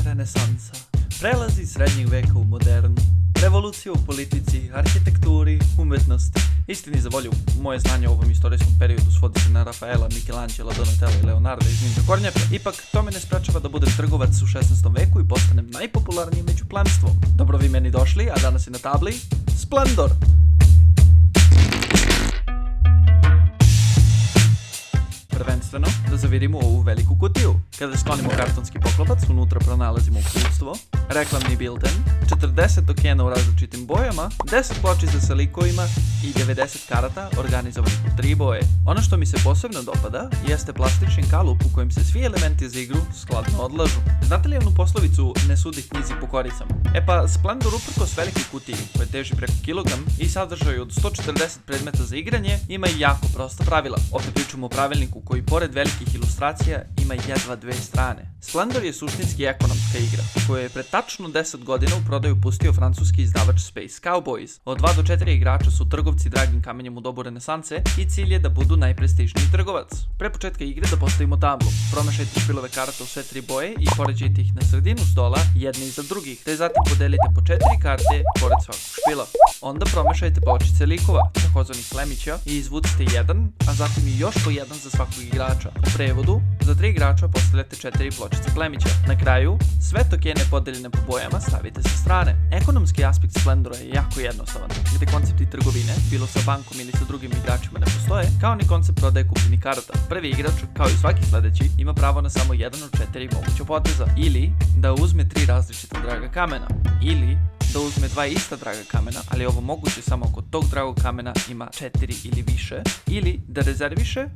Renesansa. Prelaz iz srednjeg veka u modernu. Revolucija u politici, arhitekturi, umetnosti. Istini za volju, moje znanje o ovom istorijskom periodu svodi se na Rafaela, Michelangela, Donatella i Leonarda iz Ninja Kornjaka. Ipak, to me ne sprečava da budem trgovac u 16. veku i postanem najpopularniji među plemstvom. Dobro vi meni došli, a danas je na tabli Splendor! Prvenstveno, da zavirimo ovu veliku kutiju. Kada sklonimo kartonski poklopac, unutra pronalazimo uputstvo, reklamni bilten, 40 tokena u različitim bojama, 10 pločica sa likovima i 90 karata organizovanih u 3 boje. Ono što mi se posebno dopada jeste plastični kalup u kojem se svi elementi za igru skladno odlažu. Znate li onu poslovicu ne sudi knjizi po koricama? Splendor uprkos velike kutiji koje teži preko kilogram i sadržaju od 140 predmeta za igranje ima i jako prosta pravila. Ovdje pričamo o pravilniku koji pored velikih ilustracija ima jedva 2 strane. Splendor je suštinski ekonomska igra, koju je pred tačno 10 godina u prodaju pustio francuski izdavač Space Cowboys. Od 2 do 4 igrača su trgovci dragim kamenjem u dobu renesanse i cilj je da budu najprestižniji trgovac. Pre početka igre da postavimo tablu, promešajte špilove karata u sve 3 boje i poređajte ih na sredinu stola jedne iza drugih, te zatim podelite po 4 karte pored svakog špila. Onda promešajte pločice likova, takozvanih plemića, i izvucite jedan, a zatim i još po jedan za svakog igrača. U prevodu, za 3 igrača postavljate 4 pločice plemića. Na kraju, sve tokene podeljene po bojama stavite sa strane. Ekonomski aspekt Splendora je jako jednostavan, gdje koncepti trgovine, bilo sa bankom ili sa drugim igračima ne postoje, kao ni koncept prodaje kupljenih karata. Prvi igrač, kao i svaki sledeći, ima pravo na samo jedan od 4 moguća poteza, ili da uzme 3 različita draga kamena, ili da uzme 2 ista draga kamena, ali ovo moguće samo ako tog dragog kamena ima 4 ili više, ili da rezerviše,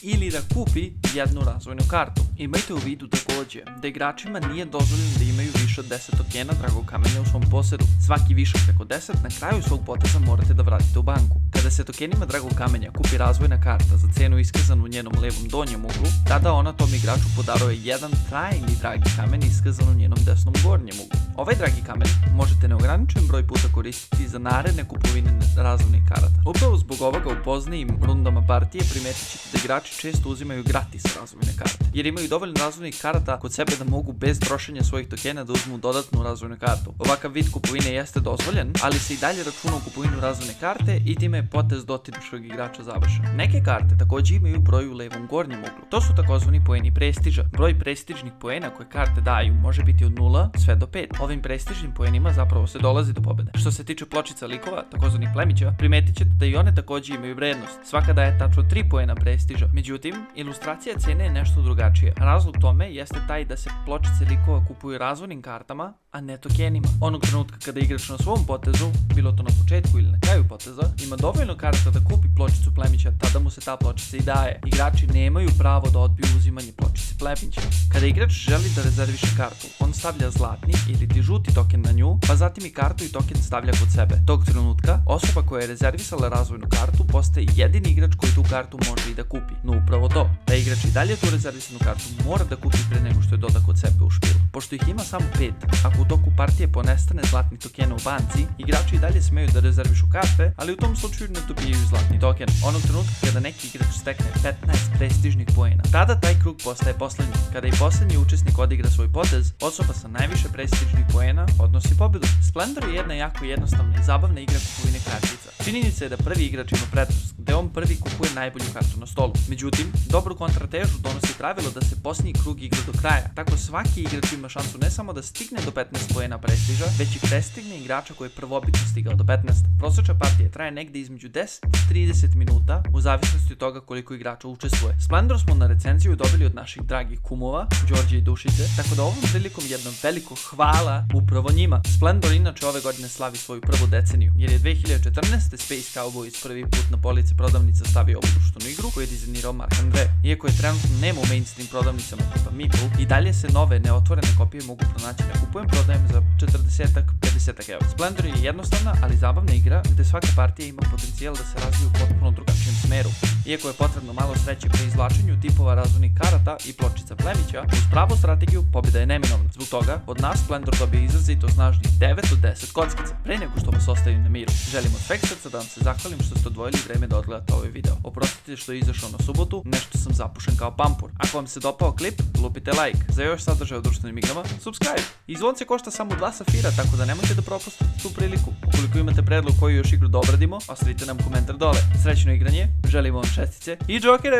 ili da kupi jednu razvojnu kartu. Imajte u vidu takođe da igračima nije dozvoljeno da imaju više od 10 tokena dragog kamenja u svom posedu. Svaki višak preko 10 na kraju svog poteza morate da vratite u banku. Kada se tokenima dragog kamenja kupi razvojna karta za cenu iskazanu u njenom levom donjem uglu, tada ona tom igraču podaruje jedan trajni dragi kamen iskazan u njenom desnom gornjem uglu. Ovaj dragi kamen možete neograničen broj puta koristiti za naredne kupovine razvojnih karata. Upravo zbog ovoga u poznijim rundama partije primetit ćete da igrači često uzimaju gratis razvojne karte, jer imaju dovoljno razvojnih karata kod sebe da mogu bez trošenja svojih tokena da uzmu dodatnu razvojnu kartu. Ovakav vid kupovine jeste dozvoljen, ali se i dalje računa u kupovinu razvojne karte i time je potez dotičnog igrača završen. Neke karte takođe imaju broj u levom gornjem uglu. To su takozvani poeni prestiža. Broj prestižnih poena koje karte daju može biti od 0 sve do 5. Ovim prestižnim poenima zapravo se dolazi do pobede. Što se tiče pločica likova, takozvanih plemića, primetit ćete da i one takođe imaju vrednost. Svaka daje tačno 3 poena prestiža. Međutim, ilustracija cene je nešto drugačija. Razlog tome jeste taj da se pločice likova kupuju razvojnim kartama, a ne tokenima. Onog trenutka kada igrač na svom potezu, bilo to na početku ili na kraju poteza, ima dovoljno karata da kupi pločicu plemića, tada mu se ta pločica i daje. Igrači nemaju pravo da odbiju uzimanje pločice plemića. Kada igrač želi da rezerviše kartu, on stavlja zlatni ili ti žuti token na nju, pa zatim i kartu i token stavlja kod sebe. Tog trenutka, osoba koja je rezervisala razvojnu kartu postaje jedini igrač koji tu kartu može i da kupi. No upravo to, da igrač i dalje tu rezervisanu kartu mora da kupi pre nego što je doda kod sebe u špilu. Pošto ih ima samo 5, ako u toku partije ponestane zlatnih tokena u banci, igrači i dalje smeju da rezervišu karte, ali u tom slučaju ne dobijaju zlatni token. Onog trenutka kada neki igrač stekne 15 prestižnih poena, tada taj krug postaje poslednji. Kada i poslednji učesnik odigra svoj potez, osoba sa najviše prestižnih poena odnosi pobedu. Splendor je jedna jako jednostavna i zabavna igra kupovine kartica. Činjenica je da prvi igrač ima prednost, gde on prvi kupuje najbolju kartu na stolu. Međutim, dobru kontratežu donosi pravilo da se posljednji krug igra do kraja. Tako svaki igrač ima šansu ne samo da stigne do 15 poena prestiža, već i prestigne igrača koji je prvobitno stigao do 15. Prosječna partija traje negde između 10 i 30 minuta u zavisnosti od toga koliko igrača učestvuje. Splendor smo na recenziju dobili od naših dragih kumova, Đorđe i Dušice, tako da ovom prilikom jedno veliko hvala upravo njima. Splendor inače ove godine slavi svoju prvu deceniju, jer je 2014. Space Cowboys prvi put na police prodavnica stavio ovu društvenu igru koju je dizajnirao Mark Andre. Iako je trenutno nema u mainstream prodavnicama tipa Meeple, i dalje se nove neotvorene kopije mogu pronaći na kupujem prodajem za 40-50 €. Splendor je jednostavna, ali zabavna igra gde svaka partija ima po potencijal da se razviju u potpuno drugačijem smeru. Iako je potrebno malo sreće pri izvlačenju tipova razvojnih karata i pločica plemića, uz pravu strategiju pobjeda je neminovna. Zbog toga, od nas Splendor dobije izrazito snažnih 9 od 10 kockica. Pre nego što vas ostavim na miru, želim od sveg srca da vam se zahvalim što ste odvojili vreme da odgledate ovaj video. Oprostite što je izašao na subotu, nešto sam zapušen kao pampur. Ako vam se dopao klip, lupite like. Za još sadržaja o društvenim igrama, subscribe. I zvonce košta samo 2 safira, tako da nemojte da propustite tu priliku. Ukoliko imate predlog koju još igru da obradimo, ostavite nam komentar dole. Srećno igranje, želim vam čestice i džokere!